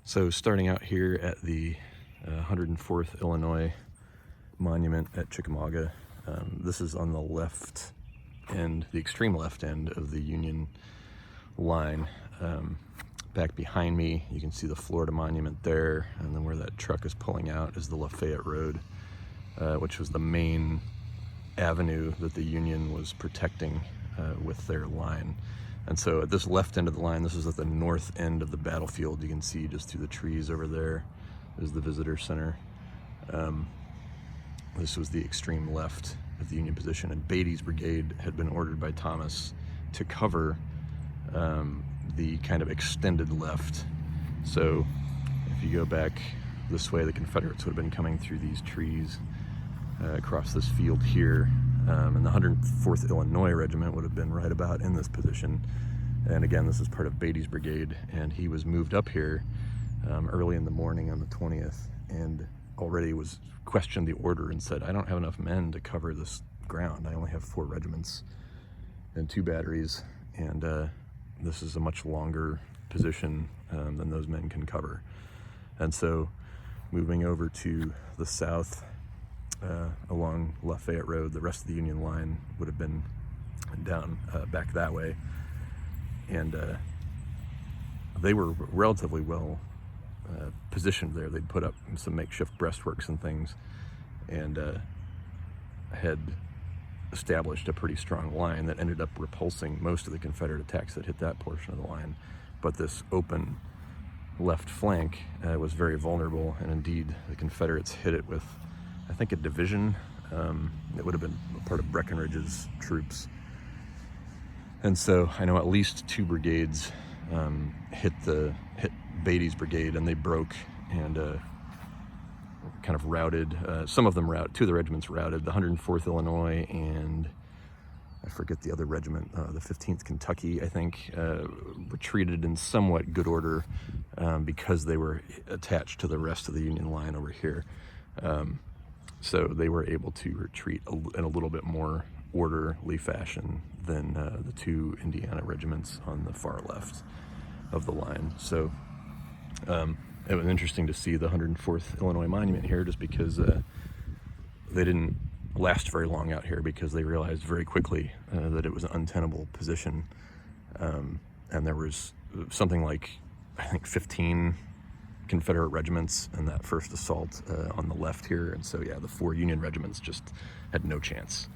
So starting out here at the 104th Illinois Monument at Chickamauga, this is on the left end, the extreme left end of the Union line. Back behind me, you can see the Florida Monument there, and then where that truck is pulling out is the Lafayette Road, which was the main avenue that the Union was protecting with their line. And so at this left end of the line, this is at the north end of the battlefield. You can see just through the trees over there is the visitor center. This was the extreme left of the Union position, and Beatty's brigade had been ordered by Thomas to cover the kind of extended left. So if you go back this way, the Confederates would have been coming through these trees across this field here, and the 104th Illinois Regiment would have been right about in this position. And again, this is part of Beatty's brigade, and he was moved up here early in the morning on the 20th, and already was questioned the order and said, I don't have enough men to cover this ground. I only have 4 regiments and 2 batteries, and this is a much longer position than those men can cover. And so moving over to the south along Lafayette Road, the rest of the Union line would have been down back that way, and they were relatively well positioned there. They'd put up some makeshift breastworks and things, and had established a pretty strong line that ended up repulsing most of the Confederate attacks that hit that portion of the line. But this open left flank was very vulnerable, and indeed the Confederates hit it with, I think, a division. It would have been part of Breckinridge's troops. And so I know at least 2 brigades hit Beatty's brigade, and they broke and kind of routed. Some of them routed. 2 of the regiments routed. The 104th Illinois and I forget the other regiment, the 15th Kentucky, I think, retreated in somewhat good order because they were attached to the rest of the Union line over here. So they were able to retreat in a little bit more orderly fashion than the 2 Indiana regiments on the far left of the line. So it was interesting to see the 104th Illinois Monument here, just because they didn't last very long out here, because they realized very quickly that it was an untenable position. And there was something like, I think, 15 Confederate regiments in that first assault on the left here, and so yeah, the 4 Union regiments just had no chance.